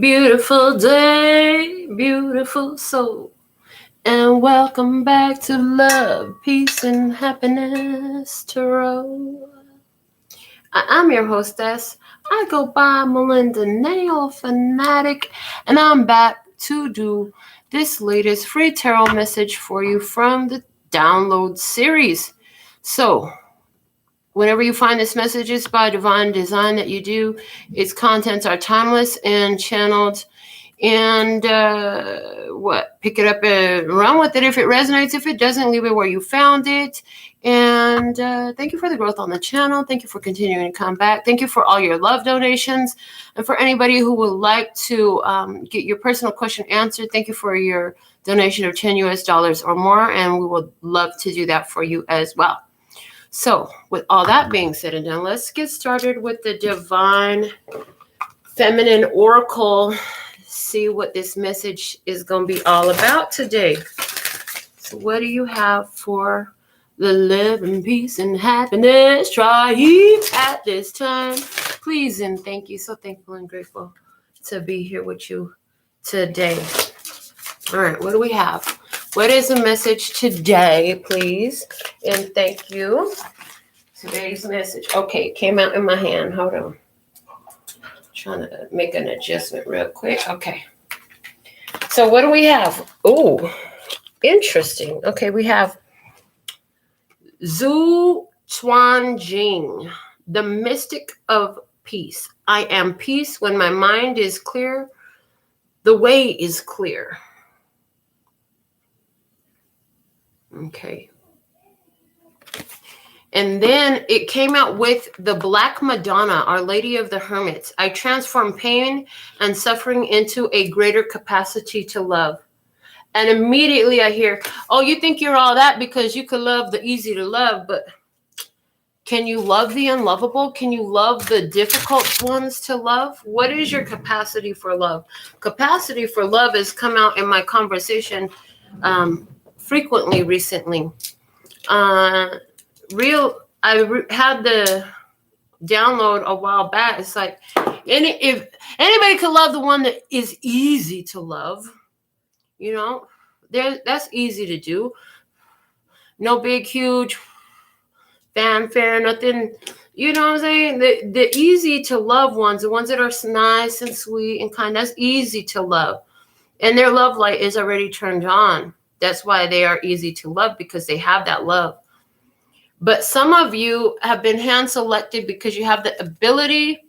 Beautiful day, beautiful soul, and welcome back to Love, Peace, and Happiness Tarot. I'm your hostess. I go by Melinda, NailFanatic, and I'm back to do this latest free tarot message for you from the download series. So, whenever you find this message, it's by divine design that you do. Its contents are timeless and channeled. And pick it up and run with it if it resonates. If it doesn't, leave it where you found it. And thank you for the growth on the channel. Thank you for continuing to come back. Thank you for all your love donations. And for anybody who would like to get your personal question answered, thank you for your donation of $10 or more. And we would love to do that for you as well. So with all that being said and done, let's get started with the Divine Feminine Oracle. See what this message is going to be all about today. So what do you have for the love and peace and happiness tribe at this time? Please and thank you. So thankful and grateful to be here with you today. All right, what do we have? What is the message today, please? And thank you. Today's message. Okay, it came out in my hand. Hold on. Trying to make an adjustment real quick. Okay. So what do we have? Oh, interesting. Okay, we have Zhu Chuanjing, the mystic of peace. I am peace when my mind is clear. The way is clear. Okay. And then it came out with the Black Madonna, Our Lady of the Hermits. I transform pain and suffering into a greater capacity to love. And immediately I hear, oh, you think you're all that because you could love the easy to love, but can you love the unlovable? Can you love the difficult ones to love? What is your capacity for love? Capacity for love has come out in my conversation frequently recently. I had the download a while back. It's like, if anybody could love the one that is easy to love, you know, that's easy to do. No big, huge fanfare, nothing, you know what I'm saying? The easy to love ones, the ones that are nice and sweet and kind, that's easy to love. And their love light is already turned on. That's why they are easy to love, because they have that love. But some of you have been hand selected because you have the ability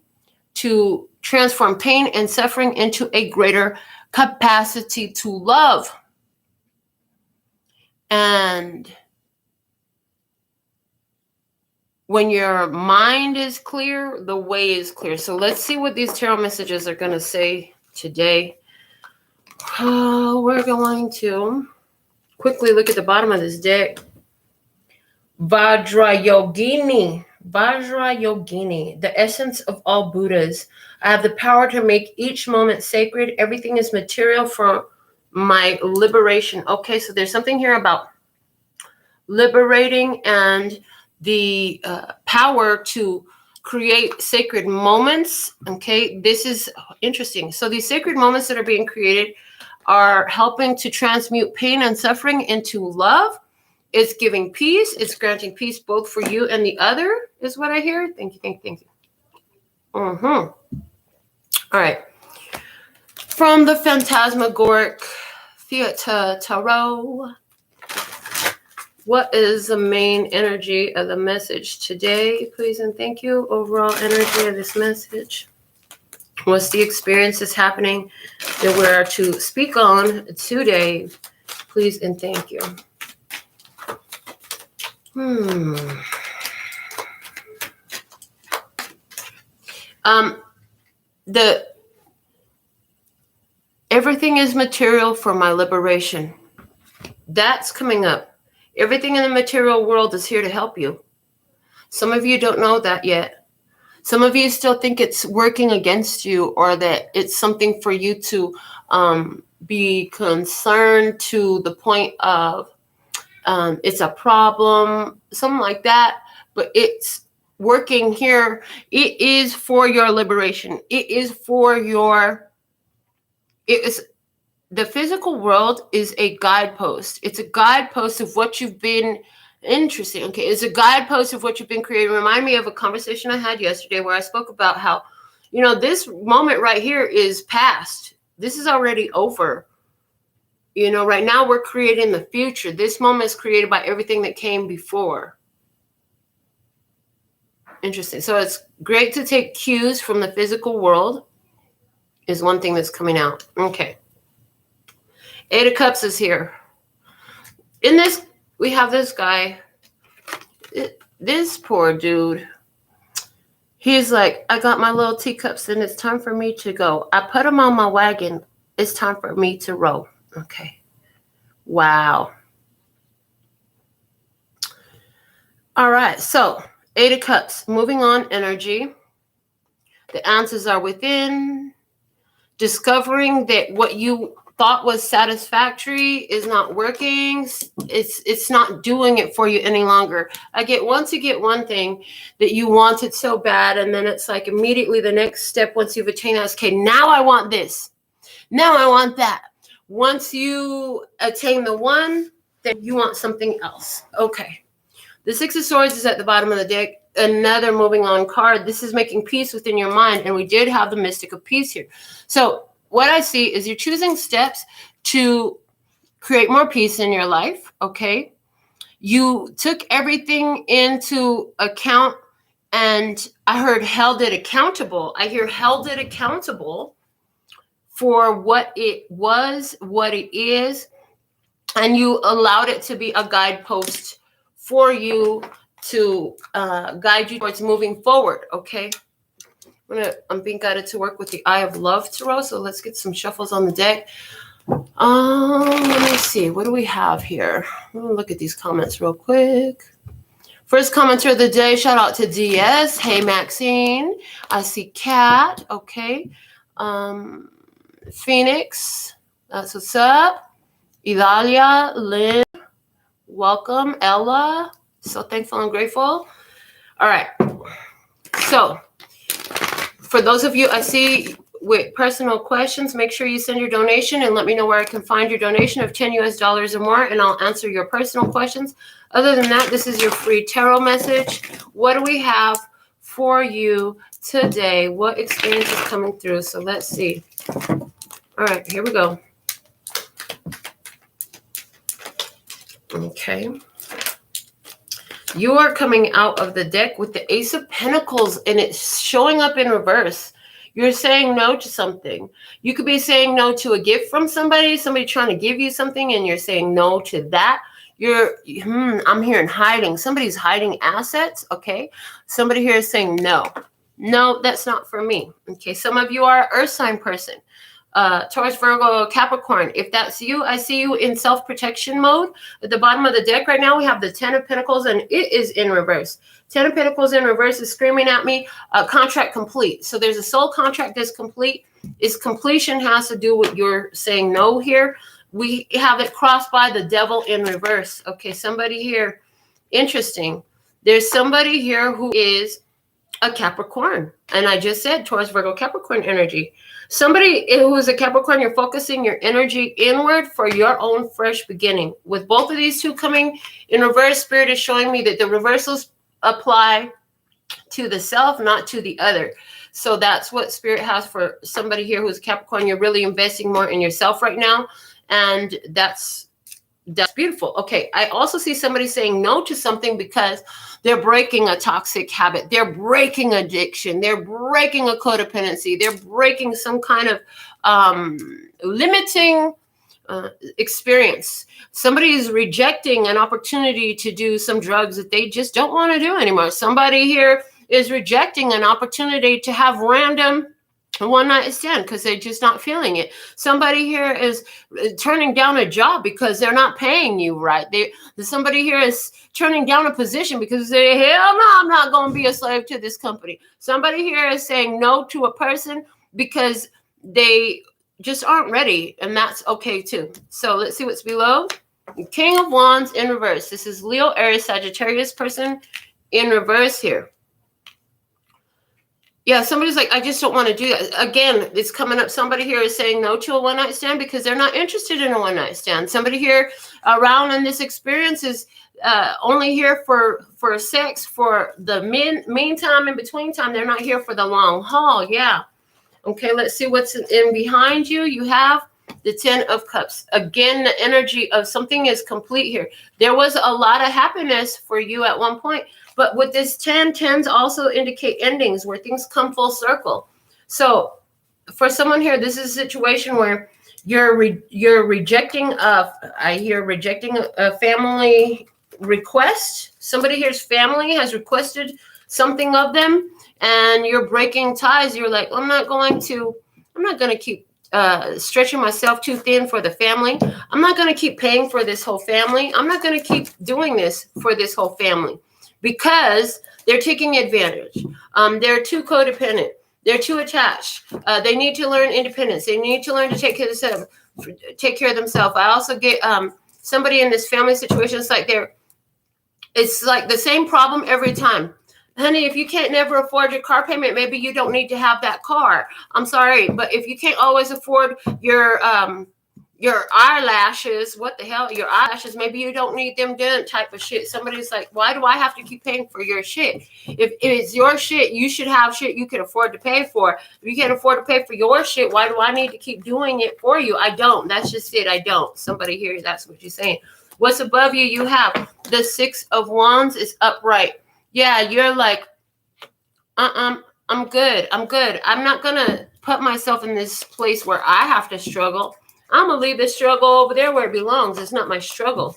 to transform pain and suffering into a greater capacity to love. And when your mind is clear, the way is clear. So let's see what these tarot messages are going to say today. We're going to quickly look at the bottom of this deck. Vajrayogini, the essence of all Buddhas. I have the power to make each moment sacred. Everything is material for my liberation. Okay, so there's something here about liberating and the power to create sacred moments. Okay, this is interesting. So these sacred moments that are being created are helping to transmute pain and suffering into love. It's giving peace. It's granting peace both for you and the other, is what I hear. Thank you. All right. From the Phantasmagoric Theater Tarot, what is the main energy of the message today? Please and thank you. Overall energy of this message. What's the experience that's happening that we're to speak on today? Please and thank you. Everything is material for my liberation. That's coming up. Everything in the material world is here to help you. Some of you don't know that yet. Some of you still think it's working against you, or that it's something for you to be concerned to the point of it's a problem, something like that. But it's working here. It is for your liberation. It is for your the physical world is a guidepost. It's a guidepost of what you've been interesting. Okay, it's a guidepost of what you've been creating. Remind me of a conversation I had yesterday where I spoke about how, this moment right here is past. This is already over. Right now we're creating the future. This moment is created by everything that came before. Interesting. So it's great to take cues from the physical world is one thing that's coming out. Okay. 8 of Cups is here. In this, we have this guy. This poor dude. He's like, I got my little teacups and it's time for me to go. I put them on my wagon. It's time for me to row. Okay. Wow. All right. So 8 of Cups. Moving on energy. The answers are within. Discovering that what you thought was satisfactory is not working. It's not doing it for you any longer. Once you get one thing that you wanted so bad, and then it's like immediately the next step once you've attained that is, okay, now I want this. Now I want that. Once you attain the one, then you want something else. Okay. The 6 of Swords is at the bottom of the deck. Another moving on card. This is making peace within your mind. And we did have the Mystic of Peace here. So what I see is you're choosing steps to create more peace in your life. Okay. You took everything into account, and I heard held it accountable. I hear held it accountable for what it was, what it is. And you allowed it to be a guidepost for you to guide you towards moving forward. Okay. I'm being guided to work with the Eye of Love Tarot. So let's get some shuffles on the deck. Let me see. What do we have here? Let me look at these comments real quick. First commenter of the day. Shout out to DS. Hey, Maxine. I see Kat. Okay. Phoenix. That's what's up. Idalia. Lynn. Welcome. Ella. So thankful and grateful. All right. So for those of you I see with personal questions, make sure you send your donation and let me know where I can find your donation of $10 US or more, and I'll answer your personal questions. Other than that, this is your free tarot message. What do we have for you today? What experience is coming through? So let's see. All right, here we go. Okay. You are coming out of the deck with the Ace of Pentacles, and it's showing up in reverse. You're saying no to something. You could be saying no to a gift from somebody trying to give you something, and you're saying no to that. I'm hearing hiding. Somebody's hiding assets, okay? Somebody here is saying no. No, that's not for me, okay? Some of you are an earth sign person. Taurus, Virgo, Capricorn. If that's you, I see you in self-protection mode. At the bottom of the deck right now, we have the 10 of Pentacles, and it is in reverse. 10 of Pentacles in reverse is screaming at me, contract complete. So there's a soul contract that's complete. Its completion has to do with your saying no here. We have it crossed by the Devil in reverse. Okay, somebody here. Interesting. There's somebody here who is a Capricorn. And I just said Taurus, Virgo, Capricorn energy. Somebody who is a Capricorn, you're focusing your energy inward for your own fresh beginning. With both of these two coming in reverse, Spirit is showing me that the reversals apply to the self, not to the other. So that's what Spirit has for somebody here who's Capricorn. You're really investing more in yourself right now. And that's beautiful. Okay. I also see somebody saying no to something because they're breaking a toxic habit. They're breaking addiction. They're breaking a codependency. They're breaking some kind of limiting experience. Somebody is rejecting an opportunity to do some drugs that they just don't want to do anymore. Somebody here is rejecting an opportunity to have random one night stand because they're just not feeling it. Somebody here is turning down a job because they're not paying you right. Somebody here is turning down a position because they, hell no, I'm not going to be a slave to this company. Somebody here is saying no to a person because they just aren't ready, and that's okay too. So let's see what's below. King of Wands in reverse. This is Leo, Aries, Sagittarius person in reverse here. Yeah, somebody's like, I just don't want to do that. Again, it's coming up. Somebody here is saying no to a one-night stand because they're not interested in a one-night stand. Somebody here around in this experience is only here for sex for the meantime, in between time. They're not here for the long haul. Yeah. Okay, let's see what's in behind you. You have the 10 of Cups. Again, the energy of something is complete here. There was a lot of happiness for you at one point. But with this 10, 10s also indicate endings where things come full circle. So for someone here, this is a situation where you're rejecting rejecting a family request. Somebody here's family has requested something of them, and you're breaking ties. You're like, I'm not going to keep stretching myself too thin for the family. I'm not going to keep paying for this whole family. I'm not going to keep doing this for this whole family. Because they're taking advantage. They're too codependent. They're too attached. They need to learn independence. They need to learn to take care of themselves. I also get somebody in this family situation. It's like the same problem every time. Honey, if you can't never afford your car payment, maybe you don't need to have that car. I'm sorry, but if you can't always afford your eyelashes, what the hell, your eyelashes, maybe you don't need them done type of shit. Somebody's like, why do I have to keep paying for your shit? If it's your shit, you should have shit you can afford to pay for. If you can't afford to pay for your shit, why do I need to keep doing it for you? I don't. That's just it. I don't. Somebody here, that's what you're saying. What's above you? You have the 6 of Wands is upright. Yeah, you're like, I'm good. I'm good. I'm not going to put myself in this place where I have to struggle. I'm going to leave this struggle over there where it belongs. It's not my struggle.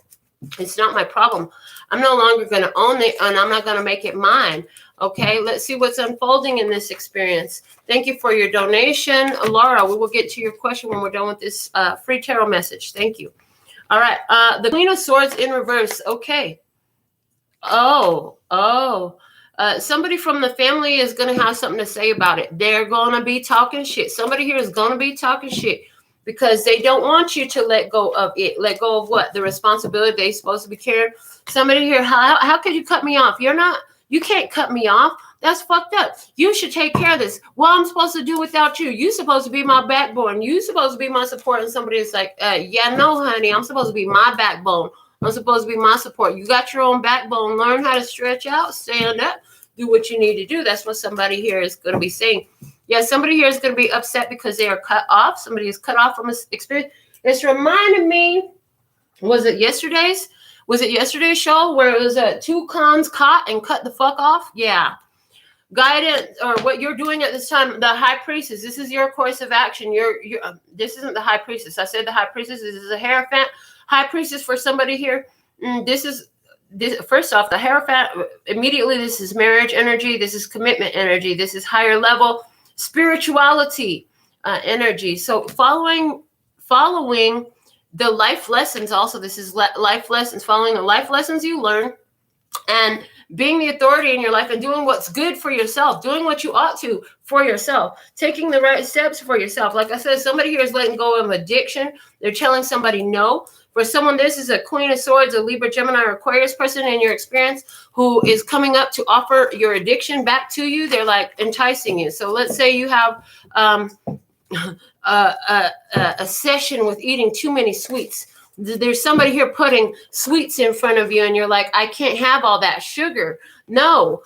It's not my problem. I'm no longer going to own it, and I'm not going to make it mine. Okay, let's see what's unfolding in this experience. Thank you for your donation. Laura, we will get to your question when we're done with this free tarot message. Thank you. All right, the Queen of Swords in reverse. Okay. Somebody from the family is going to have something to say about it. They're going to be talking shit. Somebody here is going to be talking shit because they don't want you to let go of it. Let go of what? The responsibility they're supposed to be carrying. Somebody here, how could you cut me off? You can't cut me off. That's fucked up. You should take care of this. What I'm supposed to do without you? You're supposed to be my backbone. You're supposed to be my support. And somebody is like, yeah, no, honey, I'm supposed to be my backbone. I'm supposed to be my support. You got your own backbone. Learn how to stretch out, stand up, do what you need to do. That's what somebody here is going to be saying. Yeah, somebody here is going to be upset because they are cut off. Somebody is cut off from this experience. It's reminding me, was it yesterday's show where it was 2 cons caught and cut the fuck off? Yeah. Guidance, or what you're doing at this time, the High Priestess. This is your course of action. This isn't the High Priestess. I said the High Priestess. This is a Hierophant. High Priestess for somebody here. This first off, the Hierophant, immediately this is marriage energy. This is commitment energy. This is higher level spirituality energy. So following the life lessons. Also, this is life lessons. Following the life lessons you learn, and being the authority in your life and doing what's good for yourself, doing what you ought to for yourself, taking the right steps for yourself. Like I said, somebody here is letting go of addiction. They're telling somebody no. For someone, this is a Queen of Swords, a Libra, Gemini, or Aquarius person in your experience who is coming up to offer your addiction back to you. They're like enticing you. So let's say you have a session with eating too many sweets. There's somebody here putting sweets in front of you and you're like, I can't have all that sugar. No,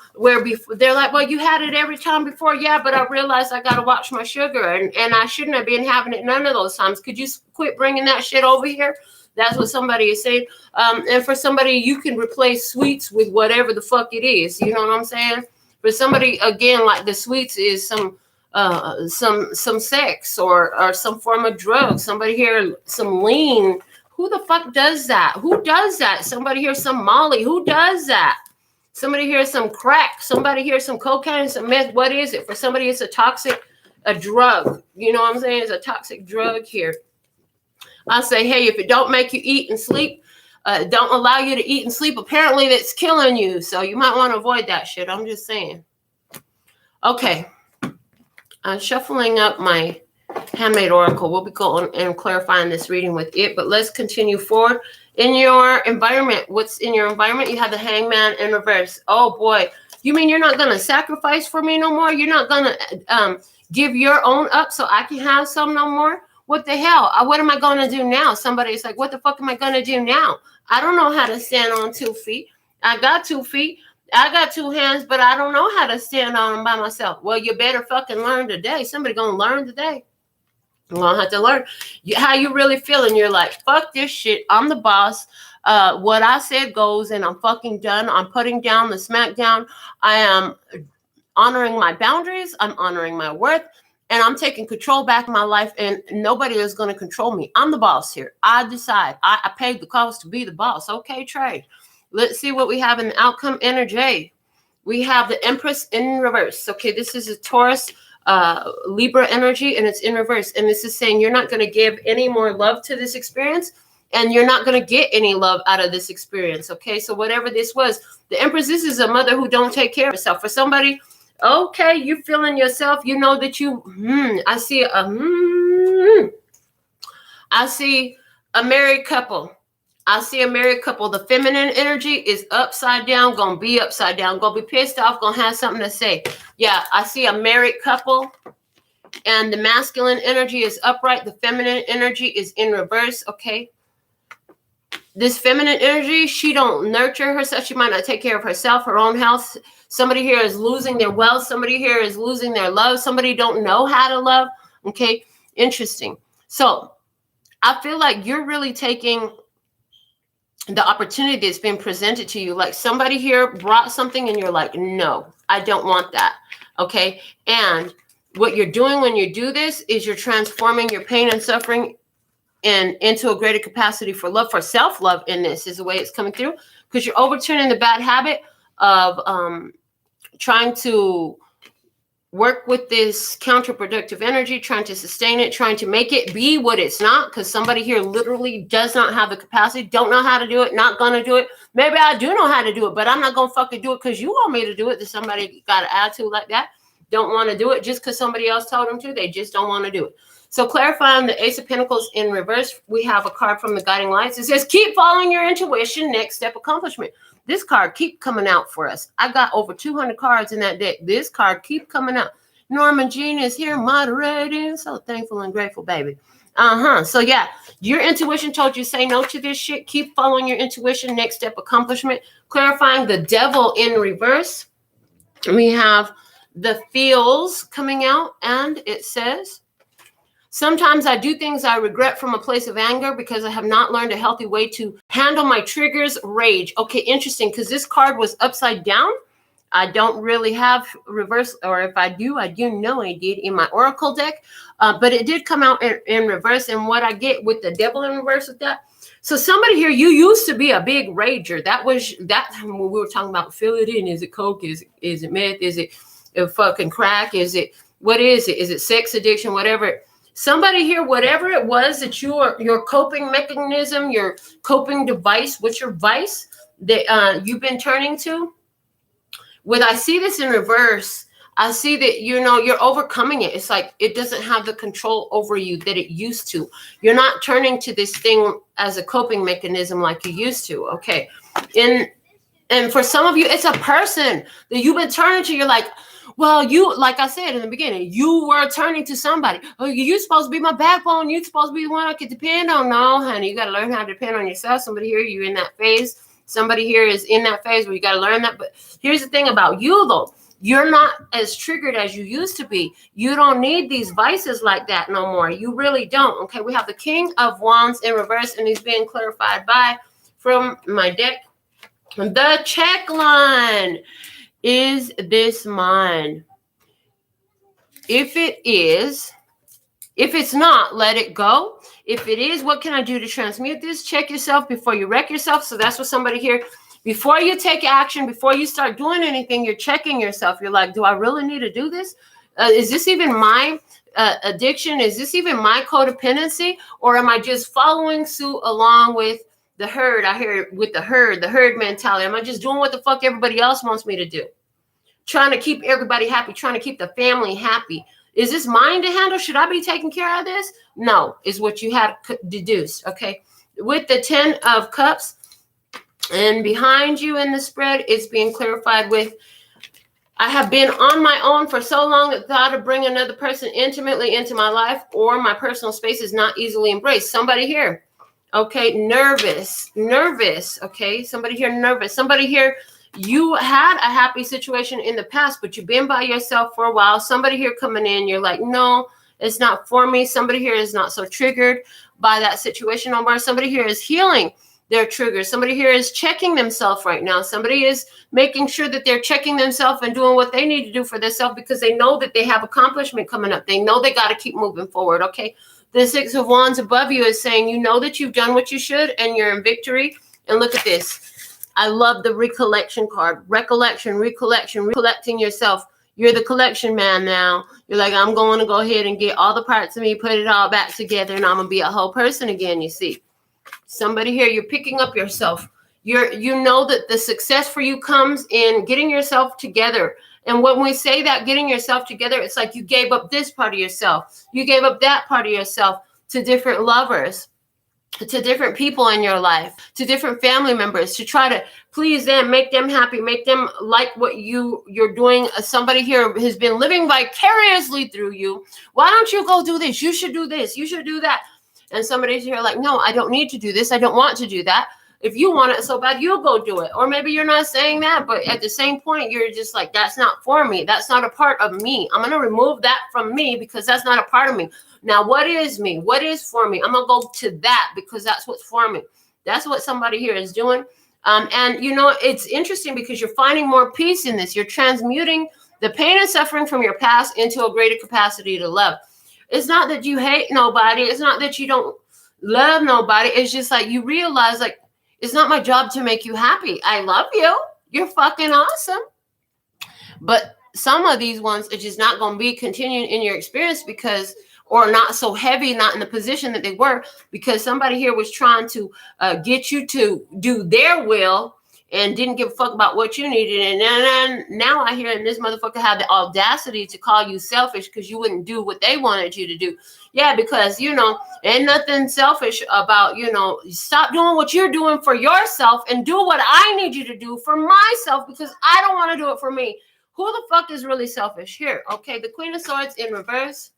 they're like, well, you had it every time before. Yeah, but I realized I got to watch my sugar and I shouldn't have been having it none of those times. Could you quit bringing that shit over here? That's what somebody is saying. And for somebody, you can replace sweets with whatever the fuck it is. You know what I'm saying? For somebody, again, like the sweets is some sex or some form of drug. Somebody here, some lean. Who the fuck does that? Who does that? Somebody here, some Molly. Who does that? Somebody here, some crack. Somebody here, some cocaine, some meth. What is it? For somebody, it's a drug. You know what I'm saying? It's a toxic drug here. I say, hey, if it don't make you eat and sleep, don't allow you to eat and sleep, apparently that's killing you. So you might want to avoid that shit. I'm just saying. Okay. I'm shuffling up my Handmade Oracle. We'll be going and clarifying this reading with it, but let's continue forward. In your environment, what's in your environment? You have the Hangman in reverse. Oh boy, You mean you're not going to sacrifice for me no more? You're not going to give your own up so I can have some no more? What the hell? What am I going to do now? Somebody's like, what the fuck am I going to do now? I don't know how to stand on 2 feet. I got 2 feet. I got 2 hands, but I don't know how to stand on them by myself. Well, you better fucking learn today. Somebody going to learn today. You're going to have to learn how you really feeling. You're like, fuck this shit. I'm the boss. What I said goes, and I'm fucking done. I'm putting down the smackdown. I am honoring my boundaries. I'm honoring my worth. And I'm taking control back in my life, and nobody is going to control me. I'm the boss here. I decide. I paid the cost to be the boss. Okay, trade. Let's see what we have in the outcome energy. We have the Empress in reverse. Okay, this is a Taurus, Libra energy, and it's in reverse. And this is saying you're not going to give any more love to this experience, and you're not going to get any love out of this experience. Okay, so whatever this was, the Empress, this is a mother who don't take care of herself. For somebody, okay, you feeling yourself, you know that you, I see a married couple. I see a married couple. The feminine energy is upside down, going to be upside down, going to be pissed off, going to have something to say. Yeah, I see a married couple, and the masculine energy is upright. The feminine energy is in reverse, okay? This feminine energy, she don't nurture herself. She might not take care of herself, her own health. Somebody here is losing their wealth. Somebody here is losing their love. Somebody don't know how to love, okay? Interesting. So I feel like you're really taking the opportunity that's been presented to you. Like somebody here brought something and you're like, no, I don't want that. Okay. And what you're doing when you do this is you're transforming your pain and suffering into a greater capacity for love, for self-love. In this is the way it's coming through, because you're overturning the bad habit of trying to work with this counterproductive energy, trying to sustain it, trying to make it be what it's not, because somebody here literally does not have the capacity, don't know how to do it, not going to do it. Maybe I do know how to do it, but I'm not going to fucking do it because you want me to do it. That somebody got an attitude like that, don't want to do it just because somebody else told them to. They just don't want to do it. So clarifying the Ace of Pentacles in reverse, we have a card from the Guiding Lights. It says, keep following your intuition, next step accomplishment. This card keep coming out for us. I got over 200 cards in that deck. This card keep coming out. Norma Jean is here moderating. So thankful and grateful, baby. So yeah, your intuition told you say no to this shit. Keep following your intuition, next step accomplishment. Clarifying the Devil in reverse. We have the Feels coming out, and it says, sometimes I do things I regret from a place of anger because I have not learned a healthy way to handle my triggers, rage. Okay, interesting, because this card was upside down. I don't really have reverse, or if I do know I did in my Oracle deck, but it did come out in reverse. And what I get with the Devil in reverse with that. So somebody here, you used to be a big rager. That was that when we were talking about fill it in. Is it coke? Is it meth? Is it fucking crack? Is it, what is it? Is it sex addiction? Whatever. Somebody here, whatever it was that your coping mechanism, your coping device, what's your vice that you've been turning to? When I see this in reverse, I see that, you're overcoming it. It's like it doesn't have the control over you that it used to. You're not turning to this thing as a coping mechanism like you used to. Okay. And for some of you, it's a person that you've been turning to. You're like, well, like I said in the beginning, you were turning to somebody. Oh, you're supposed to be my backbone. You're supposed to be the one I could depend on. No, honey, you got to learn how to depend on yourself. Somebody here, you're in that phase. Somebody here is in that phase where you got to learn that. But here's the thing about you, though. You're not as triggered as you used to be. You don't need these vices like that no more. You really don't. Okay, we have the King of Wands in reverse, and he's being clarified from my deck. The check line. Is this mine? If it is, if it's not, let it go. If it is, what can I do to transmute this? Check yourself before you wreck yourself. So that's what somebody here, before you take action, before you start doing anything, you're checking yourself. You're like, do I really need to do this? Is this even my addiction? Is this even my codependency? Or am I just following suit along with the herd? I hear with the herd mentality. Am I just doing what the fuck everybody else wants me to do? Trying to keep everybody happy, trying to keep the family happy. Is this mine to handle? Should I be taking care of this? No, is what you had deduced, okay? With the 10 of Cups, and behind you in the spread, it's being clarified with I have been on my own for so long that the thought of bringing another person intimately into my life or my personal space is not easily embraced. Somebody here, okay, nervous, okay? Somebody here, nervous. Somebody here, you had a happy situation in the past, but you've been by yourself for a while. Somebody here coming in, you're like, no, it's not for me. Somebody here is not so triggered by that situation no more. Somebody here is healing their triggers. Somebody here is checking themselves right now. Somebody is making sure that they're checking themselves and doing what they need to do for themselves because they know that they have accomplishment coming up. They know they got to keep moving forward, okay? The Six of Wands above you is saying, you know that you've done what you should and you're in victory. And look at this. I love the recollection card. Recollecting yourself. You're the collection man now. You're like, I'm going to go ahead and get all the parts of me, put it all back together, and I'm going to be a whole person again, you see. Somebody here, you're picking up yourself. You know that the success for you comes in getting yourself together. And when we say that, getting yourself together, it's like you gave up this part of yourself. You gave up that part of yourself to different lovers, to different people in your life, to different family members, to try to please them, make them happy, make them like what you're doing. Somebody here has been living vicariously through you. Why don't you go do this? You should do this. You should do that. And somebody's here like, no, I don't need to do this. I don't want to do that. If you want it so bad, you'll go do it. Or maybe you're not saying that, but at the same point, you're just like, that's not for me. That's not a part of me. I'm going to remove that from me because that's not a part of me. Now, what is me? What is for me? I'm going to go to that because that's what's for me. That's what somebody here is doing. And, you know, it's interesting because you're finding more peace in this. You're transmuting the pain and suffering from your past into a greater capacity to love. It's not that you hate nobody. It's not that you don't love nobody. It's just like you realize, like, it's not my job to make you happy. I love you. You're fucking awesome. But some of these ones are just not going to be continuing in your experience because, or not so heavy, not in the position that they were, because somebody here was trying to get you to do their will and didn't give a fuck about what you needed. And now I hear this motherfucker had the audacity to call you selfish because you wouldn't do what they wanted you to do. Yeah, because, you know, ain't nothing selfish about, you know, stop doing what you're doing for yourself and do what I need you to do for myself because I don't want to do it for me. Who the fuck is really selfish here? Okay, the Queen of Swords in reverse.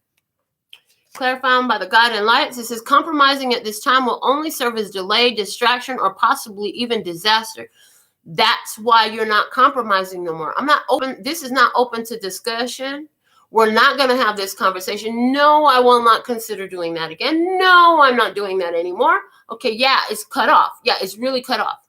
Clarifying by the guiding lights, it says compromising at this time will only serve as delay, distraction, or possibly even disaster. That's why you're not compromising no more. I'm not open. This is not open to discussion. We're not going to have this conversation. No, I will not consider doing that again. No, I'm not doing that anymore. Okay, yeah, it's cut off. Yeah, it's really cut off.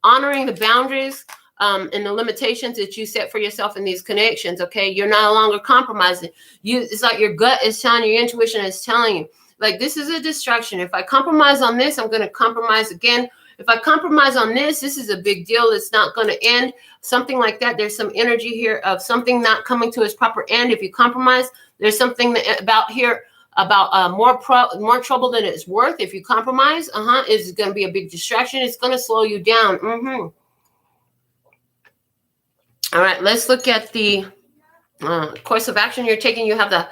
Honoring the boundaries and the limitations that you set for yourself in these connections, okay? You're no longer compromising. It's like your gut is telling you, your intuition is telling you, like, this is a distraction. If I compromise on this, I'm going to compromise again. If I compromise on this, this is a big deal. It's not going to end. Something like that. There's some energy here of something not coming to its proper end. If you compromise, there's something about here about more trouble than it's worth. If you compromise, it's going to be a big distraction. It's going to slow you down. All right, let's look at the course of action you're taking. You have the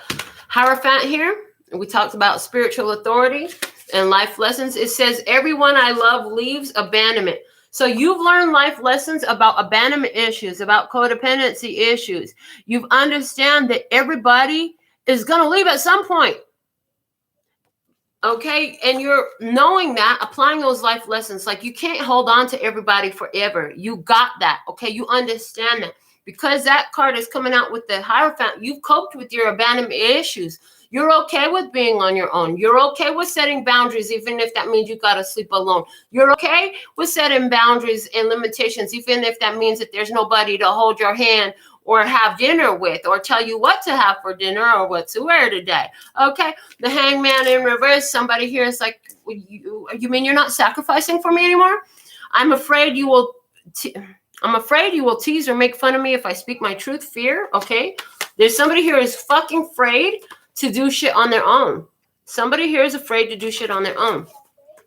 Hierophant here. We talked about spiritual authority and life lessons. It says, everyone I love leaves abandonment. So you've learned life lessons about abandonment issues, about codependency issues. You understand that everybody is going to leave at some point. Okay. And you're knowing that, applying those life lessons, like you can't hold on to everybody forever. You got that. Okay. You understand that because that card is coming out with the Hierophant. You've coped with your abandonment issues. You're okay with being on your own. You're okay with setting boundaries, even if that means you got to sleep alone. You're okay with setting boundaries and limitations, even if that means that there's nobody to hold your hand or have dinner with or tell you what to have for dinner or what to wear today. Okay. The Hangman in reverse. Somebody here is like, you mean you're not sacrificing for me anymore? I'm afraid you will tease or make fun of me if I speak my truth. Fear. Okay. There's somebody here who's fucking afraid to do shit on their own. Somebody here is afraid to do shit on their own.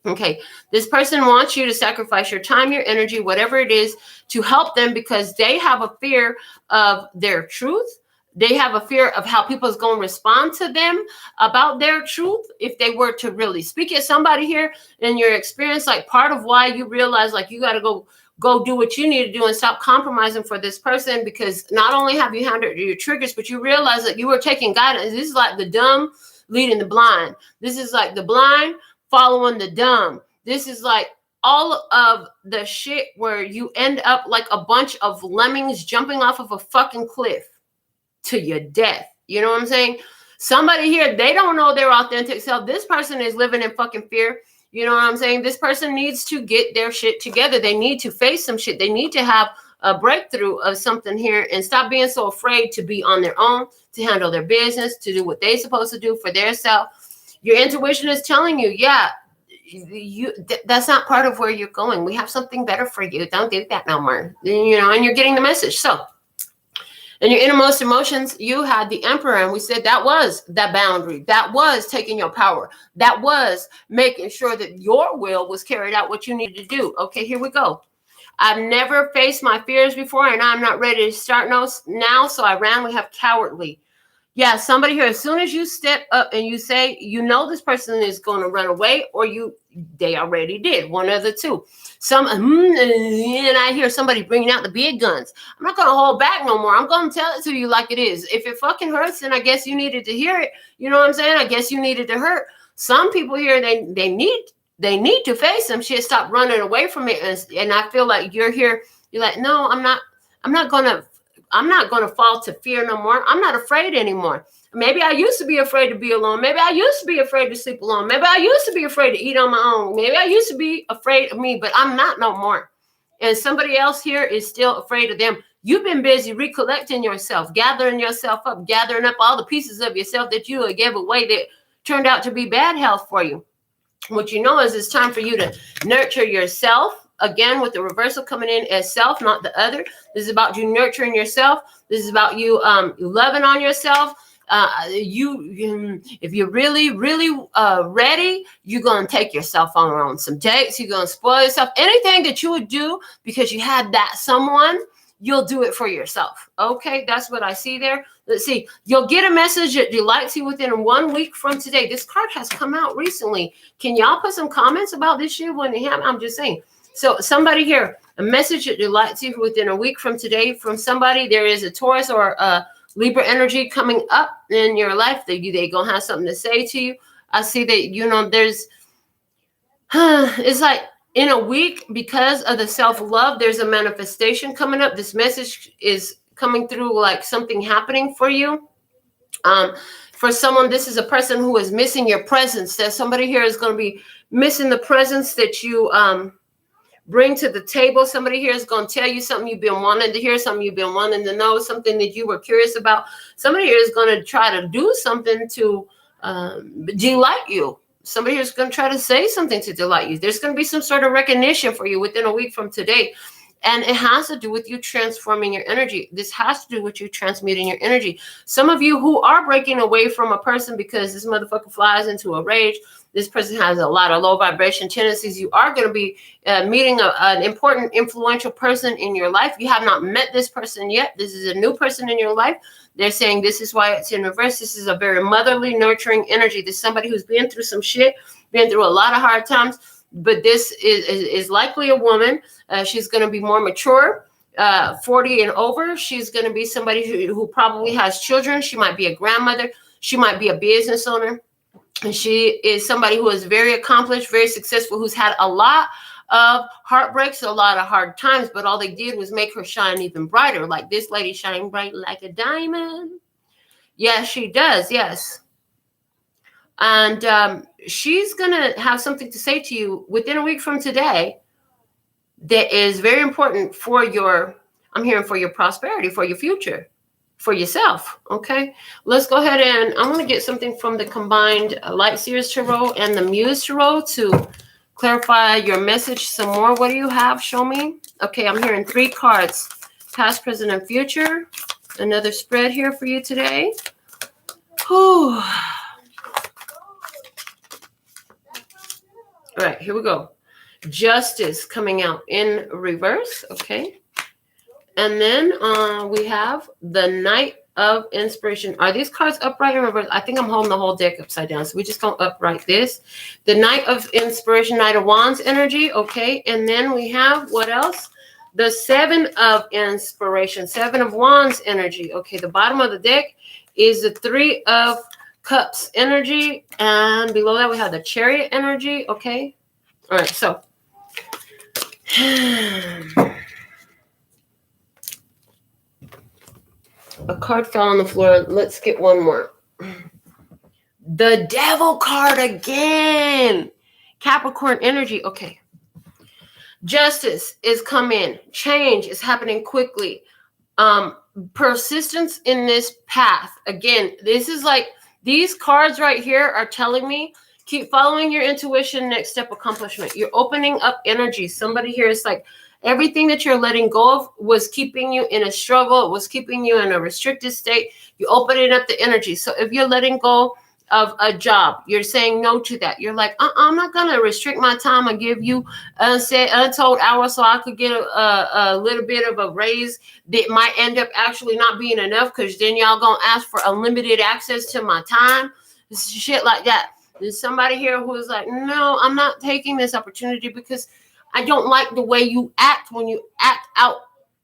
Okay. This person wants you to sacrifice your time, your energy, whatever it is, to help them because they have a fear of their truth. They have a fear of how people is going to respond to them about their truth if they were to really speak it. Somebody here in your experience, like part of why you realize like you got to go go do what you need to do and stop compromising for this person, because not only have you handled your triggers, but you realize that you were taking guidance. This is like the dumb leading the blind. This is like the blind following the dumb. This is like all of the shit where you end up like a bunch of lemmings jumping off of a fucking cliff to your death. You know what I'm saying? Somebody here, they don't know their authentic self. This person is living in fucking fear. You know what I'm saying? This person needs to get their shit together. They need to face some shit. They need to have a breakthrough of something here and stop being so afraid to be on their own, to handle their business, to do what they're supposed to do for their self. Your intuition is telling you, yeah, that's not part of where you're going. We have something better for you. Don't do that no more. You know, and you're getting the message. So in your innermost emotions, you had the Emperor, and we said that was that boundary. That was taking your power. That was making sure that your will was carried out, what you needed to do. Okay, here we go. I've never faced my fears before, and I'm not ready to start now, so I ran. We have cowardly. Yeah, somebody here, as soon as you step up and you say, you know this person is going to run away, or they already did, one of the two. And I hear somebody bringing out the big guns. I'm not going to hold back no more. I'm going to tell it to you like it is. If it fucking hurts, then I guess you needed to hear it. You know what I'm saying? I guess you needed to hurt. Some people here, they need to face some shit. Stop running away from it. And I feel like you're here. You're like, no, I'm not going to fall to fear no more. I'm not afraid anymore. Maybe I used to be afraid to be alone. Maybe I used to be afraid to sleep alone. Maybe I used to be afraid to eat on my own. Maybe I used to be afraid of me, but I'm not no more. And somebody else here is still afraid of them. You've been busy recollecting yourself, gathering yourself up, gathering up all the pieces of yourself that you gave away that turned out to be bad health for you. What you know is it's time for you to nurture yourself. Again, with the reversal coming in as self, not the other. This is about you nurturing yourself. This is about you loving on yourself. If you're really ready, you're going to take yourself on some dates. You're going to spoil yourself. Anything that you would do because you had that someone, you'll do it for yourself. Okay, that's what I see there. Let's see. You'll get a message that delights you within 1 week from today. This card has come out recently. Can y'all put some comments about this shit when it happened? I'm just saying. So somebody here, a message that delights you within a week from today from somebody. There is a Taurus or a Libra energy coming up in your life. They're going to have something to say to you. I see that, you know, there's, it's like in a week, because of the self-love, there's a manifestation coming up. This message is coming through like something happening for you. For someone, this is a person who is missing your presence. That somebody here is going to be missing the presence that you, bring to the table. Somebody here is going to tell you something you've been wanting to hear, something you've been wanting to know, something that you were curious about. Somebody here is going to try to do something to delight you. Somebody here is going to try to say something to delight you. There's going to be some sort of recognition for you within a week from today. And it has to do with you transforming your energy. This has to do with you transmuting your energy. Some of you who are breaking away from a person because this motherfucker flies into a rage, this person has a lot of low vibration tendencies, you are going to be meeting an important, influential person in your life. You have not met this person yet. This is a new person in your life. They're saying this is why it's in reverse. This is a very motherly, nurturing energy. This is somebody who's been through some shit, been through a lot of hard times. But this is likely a woman. She's going to be more mature, 40 and over. She's going to be somebody who probably has children. She might be a grandmother. She might be a business owner. And she is somebody who is very accomplished, very successful, who's had a lot of heartbreaks, a lot of hard times. But all they did was make her shine even brighter. Like this lady shining bright like a diamond. Yes, she does. Yes. And she's going to have something to say to you within a week from today that is very important for I'm hearing for your prosperity, for your future, for yourself. Okay, let's go ahead and I'm going to get something from the combined Light Seers Tarot and the Muse Tarot to clarify your message some more. What do you have? Show me. Okay, I'm hearing 3 cards, past, present, and future. Another spread here for you today. Whew. All right, here we go. Justice coming out in reverse. Okay. And then we have the Knight of Inspiration. Are these cards upright in reverse? I think I'm holding the whole deck upside down. So we just going to upright this. The Knight of Inspiration, Knight of Wands energy. Okay. And then we have what else? the 7 of inspiration, 7 of wands energy. Okay, the bottom of the deck is the 3 of cups energy, and below that we have the chariot energy. Okay, all right, so a card fell on the floor. Let's get one more. The devil card again. Capricorn energy. Okay. Justice is coming. Change is happening quickly. Persistence in this path. Again, this is like, these cards right here are telling me, keep following your intuition, next step accomplishment. You're opening up energy. Somebody here is like, everything that you're letting go of was keeping you in a struggle. It was keeping you in a restricted state. You're opening up the energy. So if you're letting go of a job, you're saying no to that. You're like, I'm not going to restrict my time and give you untold hours so I could get a little bit of a raise that might end up actually not being enough, because then y'all going to ask for unlimited access to my time. Shit like that. There's somebody here who is like, no, I'm not taking this opportunity because I don't like the way you act when you act out.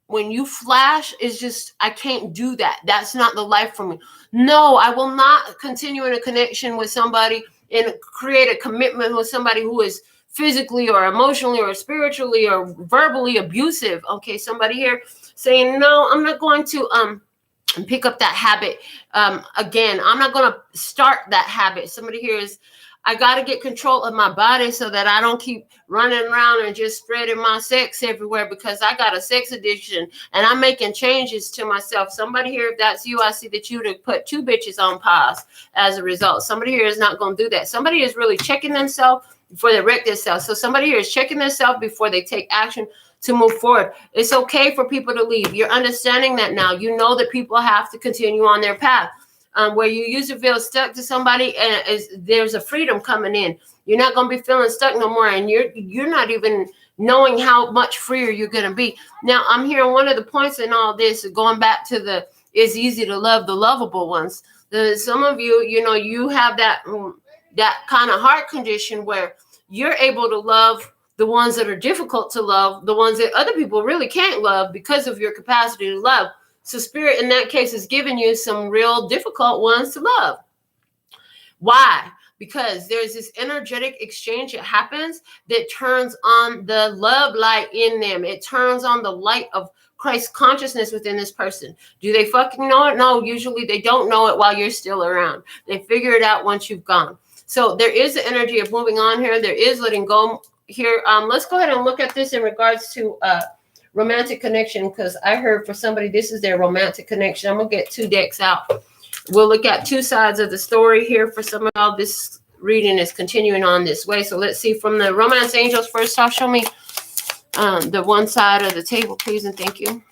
When you flash, is just, I can't do that. That's not the life for me. No, I will not continue in a connection with somebody and create a commitment with somebody who is physically or emotionally or spiritually or verbally abusive. Okay, somebody here saying, no, I'm not going to pick up that habit again. I'm not going to start that habit. Somebody here is, I got to get control of my body so that I don't keep running around and just spreading my sex everywhere, because I got a sex addiction and I'm making changes to myself. Somebody here, if that's you, I see that you'd have put 2 bitches on pause as a result. Somebody here is not going to do that. Somebody is really checking themselves before they wreck themselves. So somebody here is checking themselves before they take action to move forward. It's okay for people to leave. You're understanding that now. You know that people have to continue on their path. Where you used to feel stuck to somebody, and there's a freedom coming in. You're not going to be feeling stuck no more, and you're not even knowing how much freer you're going to be. Now, I'm hearing one of the points in all this, going back to the, it's easy to love the lovable ones. Some of you, you have that kind of heart condition where you're able to love the ones that are difficult to love, the ones that other people really can't love because of your capacity to love. So Spirit, in that case, is giving you some real difficult ones to love. Why? Because there's this energetic exchange that happens that turns on the love light in them. It turns on the light of Christ consciousness within this person. Do they fucking know it? No, usually they don't know it while you're still around. They figure it out once you've gone. So there is the energy of moving on here. There is letting go here. Let's go ahead and look at this in regards to romantic connection, because I heard for somebody this is their romantic connection. I'm gonna get 2 decks out. We'll look at 2 sides of the story here for some of y'all. This reading is continuing on this way. So let's see from the romance angels. First off, show me the one side of the table, please, and thank you.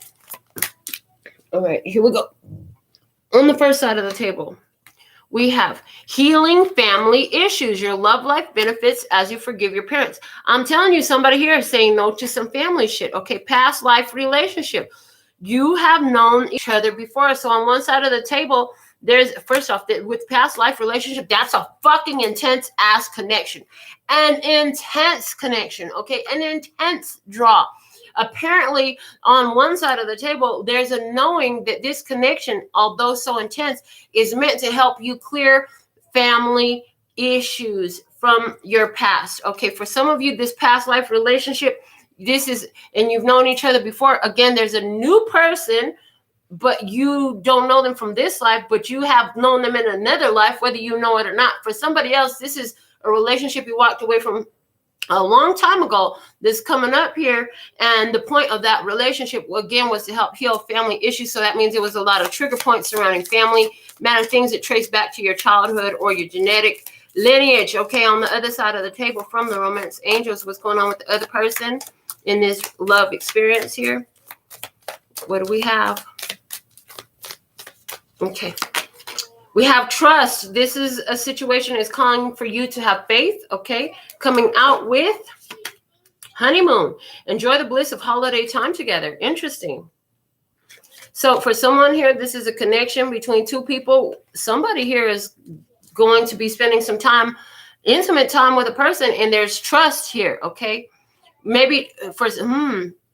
All right, here we go. On the first side of the table, we have healing family issues. Your love life benefits as you forgive your parents. I'm telling you, somebody here is saying no to some family shit. Okay, past life relationship. You have known each other before. So on one side of the table, there's, first off, with past life relationship, that's a fucking intense ass connection. An intense connection, okay? An intense draw. Apparently, on one side of the table, there's a knowing that this connection, although so intense, is meant to help you clear family issues from your past. Okay, for some of you, this past life relationship, this is, and you've known each other before. Again, there's a new person, but you don't know them from this life, but you have known them in another life, whether you know it or not. For somebody else, this is a relationship you walked away from a long time ago that's coming up here. And the point of that relationship, again, was to help heal family issues. So that means there was a lot of trigger points surrounding family matter, things that trace back to your childhood or your genetic lineage. Okay, on the other side of the table from the romance angels, what's going on with the other person in this love experience here? What do we have? Okay. We have trust. This is a situation that's calling for you to have faith, okay? Coming out with honeymoon. Enjoy the bliss of holiday time together. Interesting. So for someone here, this is a connection between 2 people. Somebody here is going to be spending some time, intimate time with a person, and there's trust here, okay? Maybe for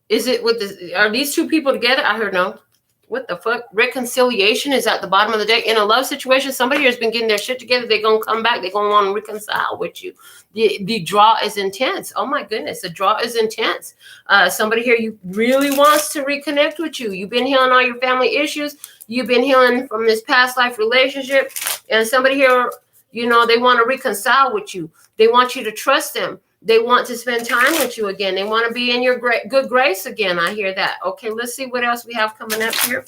Is it with this? Are these two people together? I heard no. What the fuck? Reconciliation is at the bottom of the deck. In a love situation, somebody has been getting their shit together. They're going to come back. They're going to want to reconcile with you. The draw is intense. Oh, my goodness. The draw is intense. Somebody here, you really wants to reconnect with you. You've been healing all your family issues. You've been healing from this past life relationship. And somebody here, you know, they want to reconcile with you. They want you to trust them. They want to spend time with you again. They want to be in your good grace again. I hear that. Okay, let's see what else we have coming up here.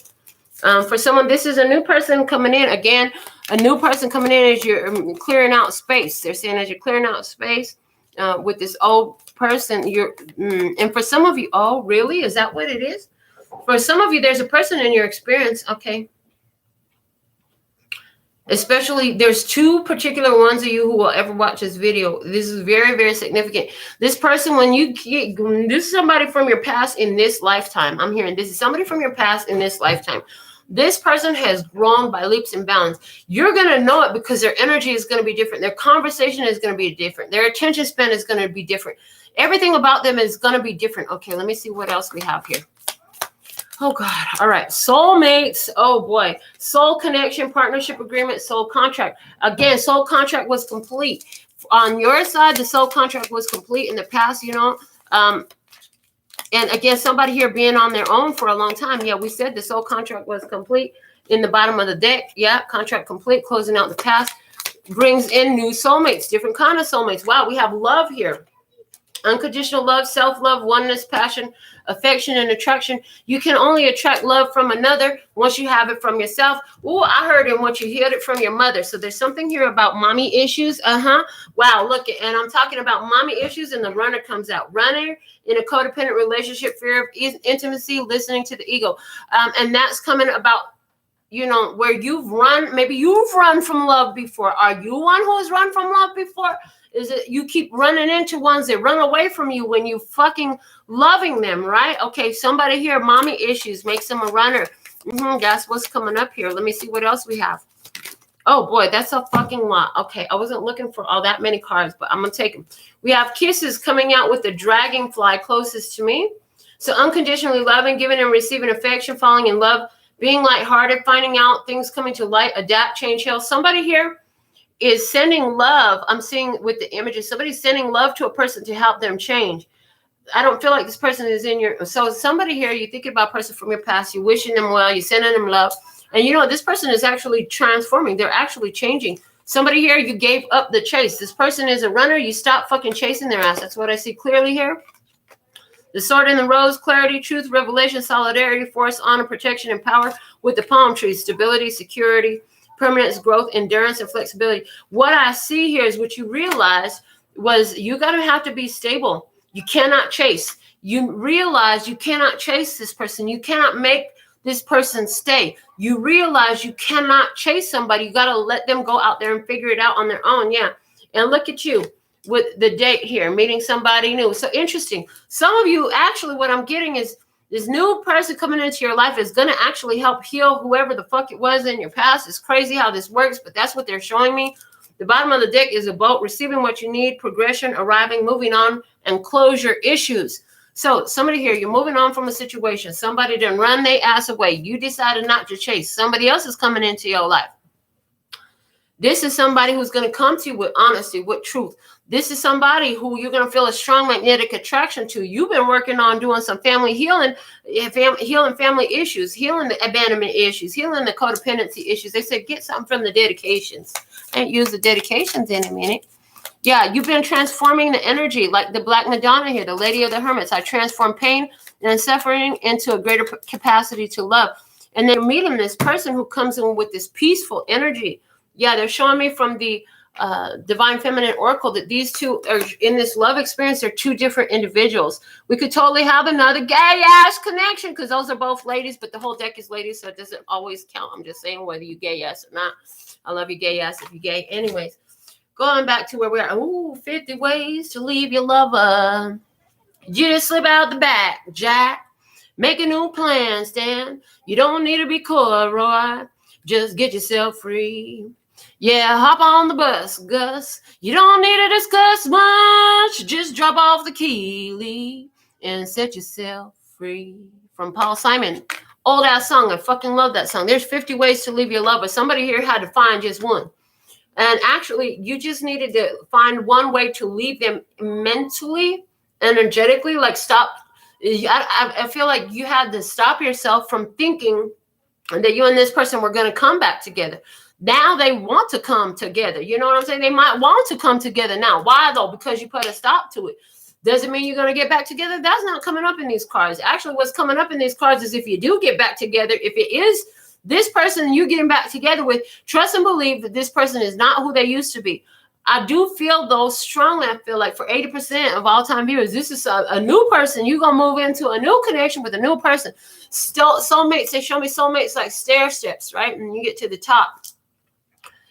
For someone, this is a new person coming in. Again, a new person coming in as you're clearing out space. They're saying as you're clearing out space with this old person. And for some of you, oh, really? Is that what it is? For some of you, there's a person in your experience. Okay. Especially, there's two particular ones of you who will ever watch this video. This is very, very significant. This person, this is somebody from your past in this lifetime. I'm hearing this is somebody from your past in this lifetime. This person has grown by leaps and bounds. You're going to know it because their energy is going to be different. Their conversation is going to be different. Their attention span is going to be different. Everything about them is going to be different. Okay, let me see what else we have here. Oh, God. All right. Soulmates. Oh, boy. Soul connection, partnership agreement, soul contract. Again, soul contract was complete. On your side, the soul contract was complete in the past, you know. And again, somebody here being on their own for a long time. Yeah, we said the soul contract was complete in the bottom of the deck. Yeah, contract complete, closing out the past. Brings in new soulmates, different kind of soulmates. Wow, we have love here. Unconditional love, self-love, oneness, passion, affection, and attraction. You can only attract love from another once you have it from yourself. Oh, I heard it once you heard it from your mother. So there's something here about mommy issues. Wow, look, and I'm talking about mommy issues, and the runner comes out. Runner in a codependent relationship, fear of intimacy, listening to the ego. And that's coming about, you know, where you've run. Maybe you've run from love before. Are you one who has run from love before? Is it you keep running into ones that run away from you when you fucking loving them, right? Okay, somebody here, mommy issues, makes them a runner. That's what's coming up here. Let me see what else we have. Oh, boy, that's a fucking lot. Okay, I wasn't looking for all that many cards, but I'm going to take them. We have kisses coming out with the dragonfly closest to me. So unconditionally loving, giving and receiving affection, falling in love, being lighthearted, finding out things coming to light, adapt, change, heal. Somebody here is sending love. I'm seeing with the images, somebody's sending love to a person to help them change. I don't feel like this person is in your, so somebody here, you're thinking about a person from your past, you're wishing them well, you're sending them love. And you know, this person is actually transforming. They're actually changing. Somebody here, you gave up the chase. This person is a runner. You stop fucking chasing their ass. That's what I see clearly here. The sword and the rose, clarity, truth, revelation, solidarity, force, honor, protection, and power with the palm tree, stability, security, permanence, growth, endurance, and flexibility. What I see here is what you realized was you got to have to be stable. You cannot chase. You realize you cannot chase this person. You cannot make this person stay. You realize you cannot chase somebody. You got to let them go out there and figure it out on their own. Yeah. And look at you with the date here, meeting somebody new. So interesting. Some of you, actually, what I'm getting is this new person coming into your life is going to actually help heal whoever the fuck it was in your past. It's crazy how this works, but that's what they're showing me. The bottom of the deck is a boat, receiving what you need, progression, arriving, moving on, and closure issues. So somebody here, you're moving on from a situation. Somebody done run their ass away. You decided not to chase. Somebody else is coming into your life. This is somebody who's going to come to you with honesty, with truth. This is somebody who you're going to feel a strong magnetic attraction to. You've been working on doing some family healing, healing family issues, healing the abandonment issues, healing the codependency issues. They said, get something from the dedications. I ain't used the dedications in a minute. Yeah, you've been transforming the energy like the Black Madonna here, the Lady of the Hermits. I transform pain and suffering into a greater capacity to love. And they're meeting this person who comes in with this peaceful energy. Yeah, they're showing me from the Divine Feminine Oracle that these two are in this love experience. They're two different individuals. We could totally have another gay-ass connection because those are both ladies, but the whole deck is ladies, so it doesn't always count. I'm just saying whether you gay-ass or not. I love you gay-ass if you're gay. Anyways, going back to where we are. Ooh, 50 ways to leave your lover. You just slip out the back, Jack. Make a new plan, Stan. You don't need to be coy, Roy. Just get yourself free. Yeah, hop on the bus, Gus. You don't need to discuss much. Just drop off the key, Lee, and set yourself free. From Paul Simon. Old ass song. I fucking love that song. There's 50 ways to leave your lover. Somebody here had to find just one. And actually, you just needed to find one way to leave them mentally, energetically, like stop. I feel like you had to stop yourself from thinking that you and this person were going to come back together. Now they want to come together. You know what I'm saying? They might want to come together now. Why though? Because you put a stop to it. Doesn't mean you're going to get back together. That's not coming up in these cards. Actually, what's coming up in these cards is if you do get back together, if it is this person you getting back together with, trust and believe that this person is not who they used to be. I do feel though strongly, I feel like for 80% of all time viewers, this is a new person. You're going to move into a new connection with a new person. Soulmates, they show me soulmates like stair steps, right? And you get to the top.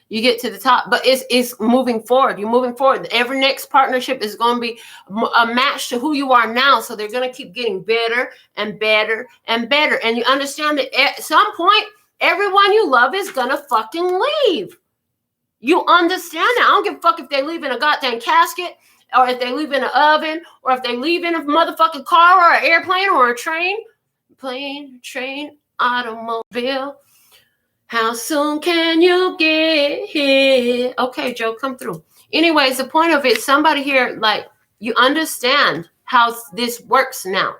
You get to the top, but it's moving forward. You're moving forward. Every next partnership is going to be a match to who you are now. So they're going to keep getting better and better and better. And you understand that at some point, everyone you love is going to fucking leave. You understand that? I don't give a fuck if they leave in a goddamn casket or if they leave in an oven or if they leave in a motherfucking car or an airplane or a train. Plane, train, automobile. How soon can you get here? Okay, Joe, come through. Anyways, the point of it, somebody here, like, you understand how this works now.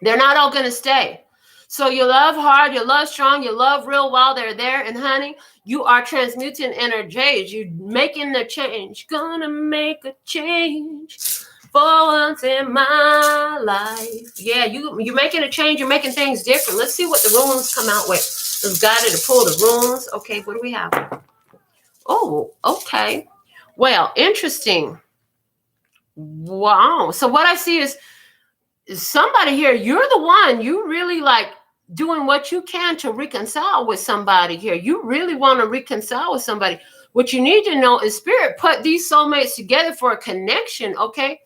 They're not all going to stay. So you love hard, you love strong, you love real while they're there. And honey, you are transmuting energies. You're making the change. Gonna make a change for once in my life. Yeah, you're making a change. You're making things different. Let's see what the runes come out with. We've got it to pull the runes. Okay, what do we have? Oh, okay. Well, interesting. Wow. So what I see is somebody here, you're the one, you really like doing what you can to reconcile with somebody here. You really want to reconcile with somebody. What you need to know is Spirit put these soulmates together for a connection, okay?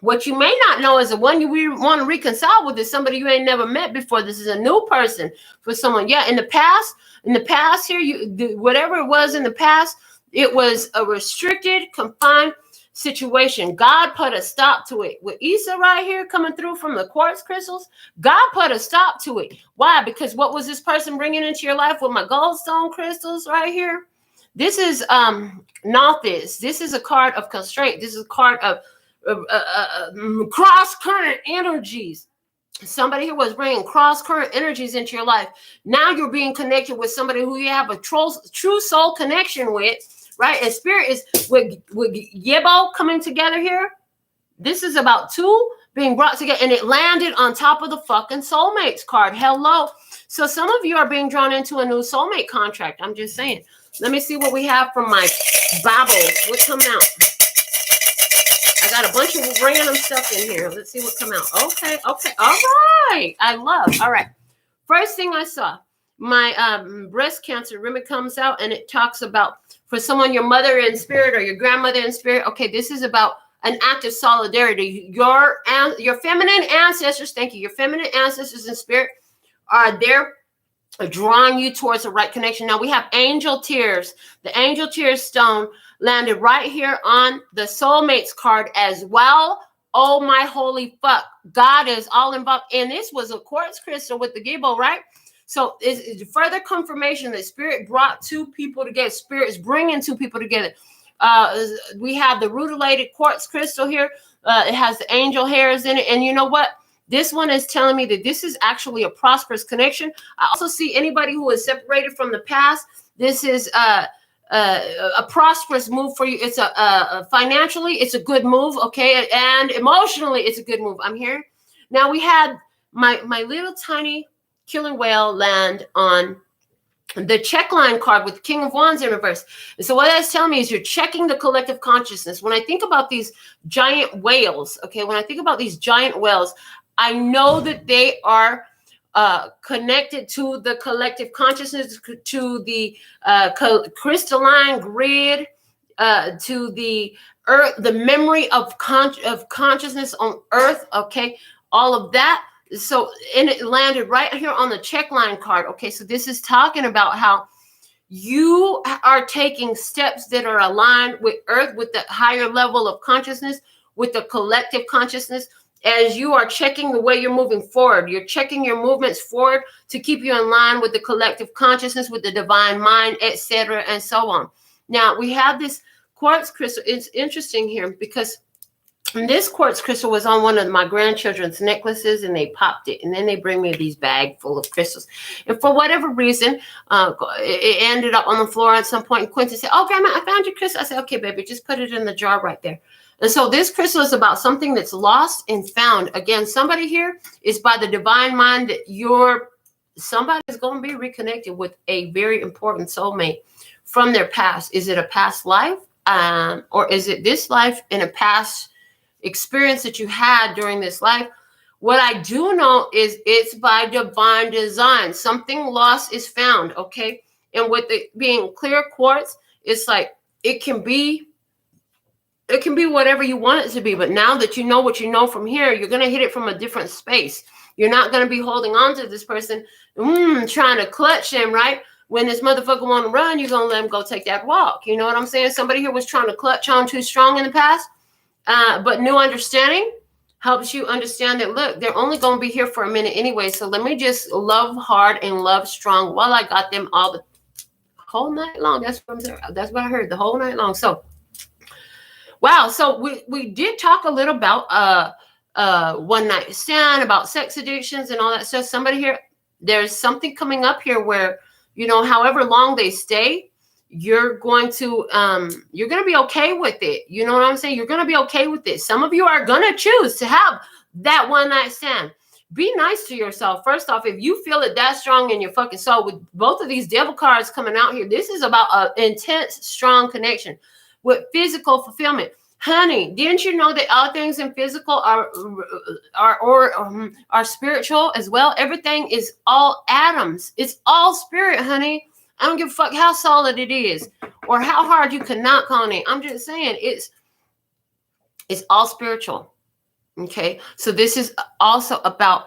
What you may not know is the one you want to reconcile with is somebody you ain't never met before. This is a new person for someone. Yeah, in the past here, whatever it was in the past, it was a restricted, confined situation. God put a stop to it. With Issa right here coming through from the quartz crystals, God put a stop to it. Why? Because what was this person bringing into your life with my goldstone crystals right here? This is not this. This is a card of constraint. This is a card of cross current energies. Somebody who was bringing cross current energies into your life. Now you're being connected with somebody who you have a true soul connection with, right? And Spirit is with Yebo coming together here. This is about two being brought together, and it landed on top of the fucking soulmates card. Hello. So some of you are being drawn into a new soulmate contract. I'm just saying. Let me see what we have from my Bibles. What's coming out? I got a bunch of random stuff in here. Let's see what come out. Okay. All right. I love. All right. First thing I saw, my breast cancer remedy comes out, and it talks about for someone, your mother in spirit or your grandmother in spirit. Okay, this is about an act of solidarity. Your feminine ancestors, thank you. Your feminine ancestors in spirit are there drawing you towards the right connection. Now we have angel tears. The angel tears stone landed right here on the soulmates card as well. Oh my holy fuck. God is all involved. And this was a quartz crystal with the gibbo, right? So it's further confirmation that Spirit brought two people together. Spirit is bringing two people together. We have the Rutilated quartz crystal here. It has the angel hairs in it. And you know what? This one is telling me that this is actually a prosperous connection. I also see anybody who is separated from the past. This is a prosperous move for you. It's financially, it's a good move, okay? And emotionally, it's a good move. I'm here. Now we had my little tiny killer whale land on the check line card with King of Wands in reverse. And so what that's telling me is you're checking the collective consciousness. When I think about these giant whales, okay, when I think about these giant whales, I know that they are connected to the collective consciousness, to the crystalline grid, to the earth, the memory of consciousness on earth, okay, all of that. So, and it landed right here on the check line card. Okay, so this is talking about how you are taking steps that are aligned with earth, with the higher level of consciousness, with the collective consciousness. as you are checking the way you're moving forward. You're checking your movements forward to keep you in line with the collective consciousness, with the divine mind, etc., and so on. Now, we have this quartz crystal. It's interesting here because this quartz crystal was on one of my grandchildren's necklaces, and they popped it, and then they bring me these bag full of crystals. And for whatever reason, it ended up on the floor at some point. And Quentin said, "Oh, Grandma, I found your crystal." I said, "Okay, baby, just put it in the jar right there." And so this crystal is about something that's lost and found. Again, somebody here is by the divine mind that somebody is going to be reconnected with a very important soulmate from their past. Is it a past life? Or is it this life in a past experience that you had during this life? What I do know is it's by divine design. Something lost is found, okay? And with it being clear quartz, it's like it can be whatever you want it to be. But now that you know what you know from here, you're going to hit it from a different space. You're not going to be holding on to this person, trying to clutch them, right? When this motherfucker want to run, you're going to let him go take that walk. You know what I'm saying? Somebody here was trying to clutch on too strong in the past. But new understanding helps you understand that, look, they're only going to be here for a minute anyway. So let me just love hard and love strong while I got them all the whole night long. That's what I heard, the whole night long. So, wow. So we did talk a little about one night stand, about sex addictions and all that stuff. Somebody here, there's something coming up here where, however long they stay, you're going to be okay with it. You know what I'm saying? You're going to be okay with it. Some of you are going to choose to have that one night stand. Be nice to yourself. First off, if you feel it that strong in your fucking soul, with both of these devil cards coming out here, this is about an intense, strong connection with physical fulfillment. Honey, didn't you know that all things in physical are spiritual as well? Everything is all atoms. It's all spirit, honey. I don't give a fuck how solid it is or how hard you can knock on it. I'm just saying it's all spiritual. Okay. So this is also about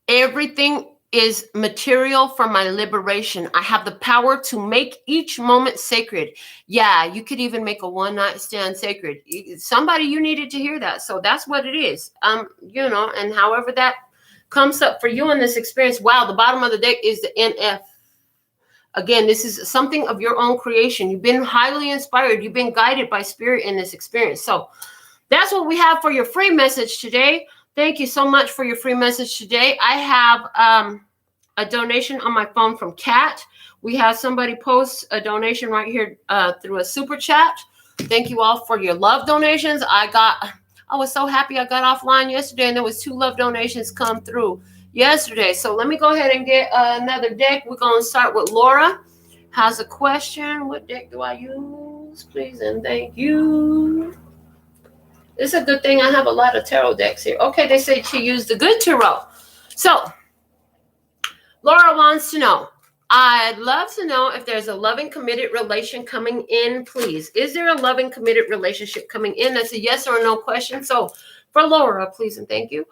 everything is material for my liberation. I have the power to make each moment sacred. Yeah, you could even make a one night stand sacred. Somebody, you needed to hear that. So that's what it is. And however that comes up for you in this experience. Wow, the bottom of the deck is the NF. Again, this is something of your own creation. You've been highly inspired. You've been guided by spirit in this experience. So that's what we have for your free message today. Thank you so much for your free message today. I have a donation on my phone from Kat. We have somebody post a donation right here through a super chat. Thank you all for your love donations. I was so happy I got offline yesterday and there was 2 love donations come through yesterday. So let me go ahead and get another deck. We're going to start with Laura. Has a question. What deck do I use? Please and thank you. It's a good thing I have a lot of tarot decks here. Okay, they say to use the good tarot. So Laura wants to know, I'd love to know if there's a loving, committed relation coming in, please. Is there a loving, committed relationship coming in? That's a yes or no question. So for Laura, please and thank you.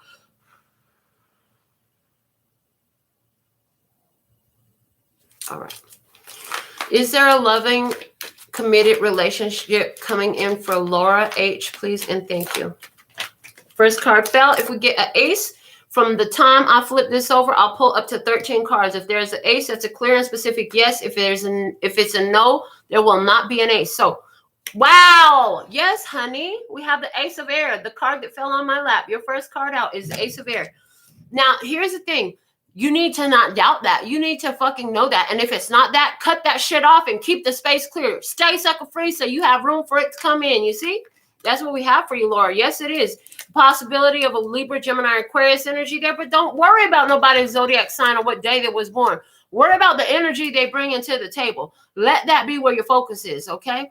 All right. Is there a loving, committed relationship coming in for Laura H, please and thank you. First card fell. If we get an ace, from the time I flip this over, I'll pull up to 13 cards. If there's an ace, that's a clear and specific yes. If it's a no, there will not be an ace. So, wow. Yes, honey. We have the Ace of Air, the card that fell on my lap. Your first card out is the Ace of Air. Now, here's the thing. You need to not doubt that. You need to fucking know that. And if it's not that, cut that shit off and keep the space clear. Stay sucker free so you have room for it to come in. You see? That's what we have for you, Laura. Yes, it is. Possibility of a Libra, Gemini, Aquarius energy there. But don't worry about nobody's zodiac sign or what day they was born. Worry about the energy they bring into the table. Let that be where your focus is, okay?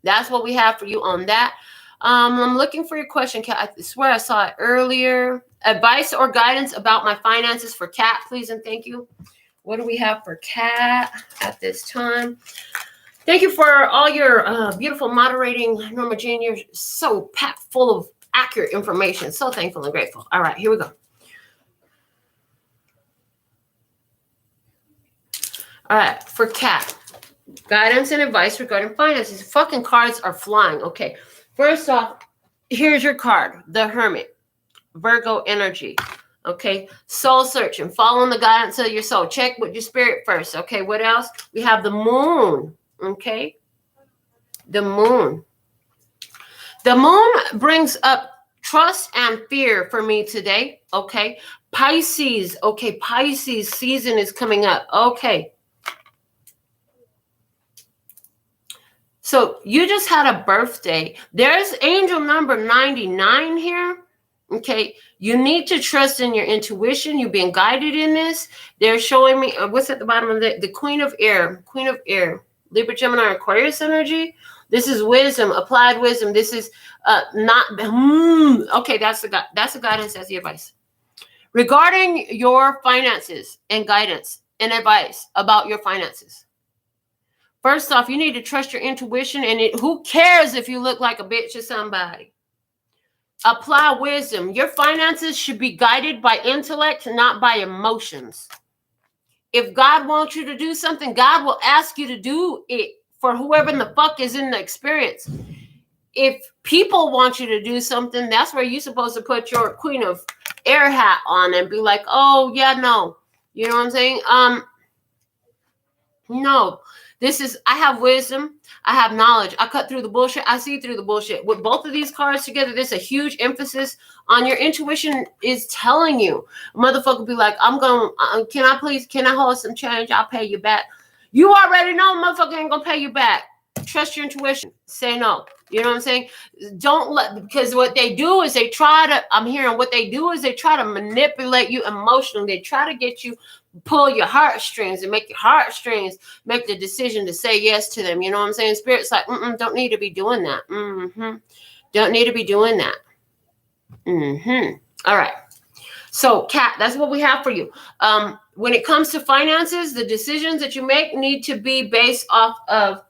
That's what we have for you on that. I'm looking for your question, Kat. I swear I saw it earlier. Advice or guidance about my finances for Kat, please and thank you. What do we have for Kat at this time? Thank you for all your beautiful moderating, Norma Jean. You're so packed full of accurate information. So thankful and grateful. All right, here we go. All right, for Kat, guidance and advice regarding finances. Fucking cards are flying. Okay, first off, here's your card, the Hermit. Virgo energy. Okay, soul searching, following the guidance of your soul. Check with your spirit first. Okay, what else? We have the moon. Okay, the moon. The moon brings up trust and fear for me today. Okay, Pisces. Okay, Pisces season is coming up. Okay. So you just had a birthday. There's angel number 99 here. Okay, you need to trust in your intuition. You've been guided in this. They're showing me what's at the bottom of the Queen of Air, Libra, Gemini, Aquarius energy. This is wisdom, applied wisdom. This is not okay. That's the guidance. That's the advice regarding your finances and guidance and advice about your finances. First off, you need to trust your intuition, and who cares if you look like a bitch to somebody? Apply wisdom. Your finances should be guided by intellect, not by emotions. If God wants you to do something, God will ask you to do it for whoever in the fuck is in the experience. If people want you to do something, that's where you're supposed to put your Queen of Air hat on and be like, oh, yeah, no. You know what I'm saying? No. I have wisdom. I have knowledge. I cut through the bullshit. I see through the bullshit. With both of these cards together, there's a huge emphasis on your intuition is telling you. A motherfucker be like, I'm going, can I hold some change? I'll pay you back. You already know motherfucker ain't going to pay you back. Trust your intuition. Say no. You know what I'm saying? Because what they do is they try to manipulate you emotionally. They try to get you, pull your heartstrings and make your heartstrings make the decision to say yes to them. You know what I'm saying? Spirit's like, don't need to be doing that. Don't need to be doing that. All right. So, Kat, that's what we have for you. When it comes to finances, the decisions that you make need to be based off of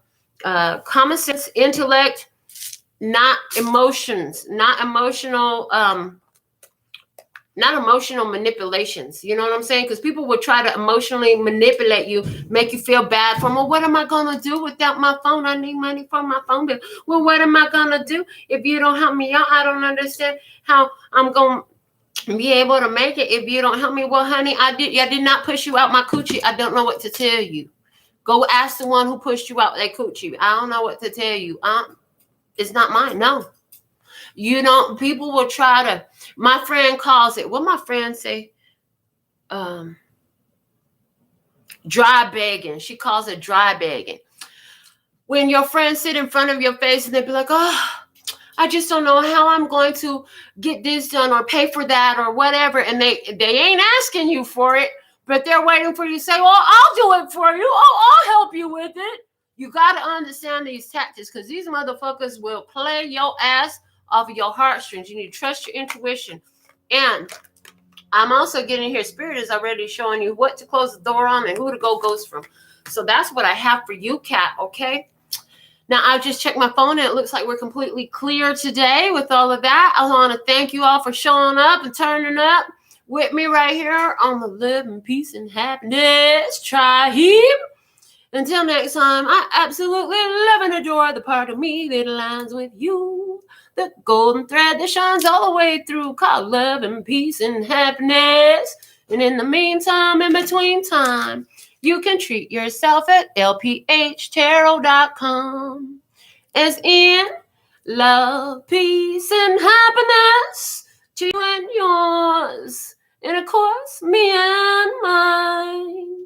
common sense, intellect, not emotions, not emotional manipulations. You know what I'm saying? Because people will try to emotionally manipulate you, make you feel bad from, well, what am I going to do without my phone? I need money for my phone bill. Well, what am I going to do if you don't help me out? I don't understand how I'm going to be able to make it if you don't help me. Well, honey, I did not push you out my coochie. I don't know what to tell you. Go ask the one who pushed you out that coochie. I don't know what to tell you. It's not mine. No. You know, people will try to, my friend calls it, what my friend say? Dry begging. She calls it dry begging. When your friends sit in front of your face and they be like, oh, I just don't know how I'm going to get this done or pay for that or whatever. And they ain't asking you for it, but they're waiting for you to say, well, I'll do it for you. Oh, I'll help you with it. You got to understand these tactics because these motherfuckers will play your ass off of your heartstrings. You need to trust your intuition. And I'm also getting here, Spirit is already showing you what to close the door on and who to go ghost from. So that's what I have for you, Kat, okay? Now, I just checked my phone, and it looks like we're completely clear today with all of that. I want to thank you all for showing up and turning up with me right here on the Love and Peace and Happiness Tribe. Until next time, I absolutely love and adore the part of me that aligns with you. The golden thread that shines all the way through, called love and peace and happiness. And in the meantime, in between time, you can treat yourself at LPHtarot.com. As in, love, peace, and happiness to you and yours. And of course, me and mine.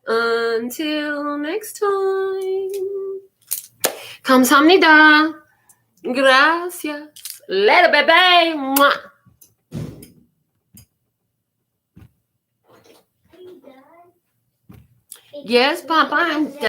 Until next time. Kamsahamnida. Gracias. Later, baby. Mwah. Yes, Papa, I'm done.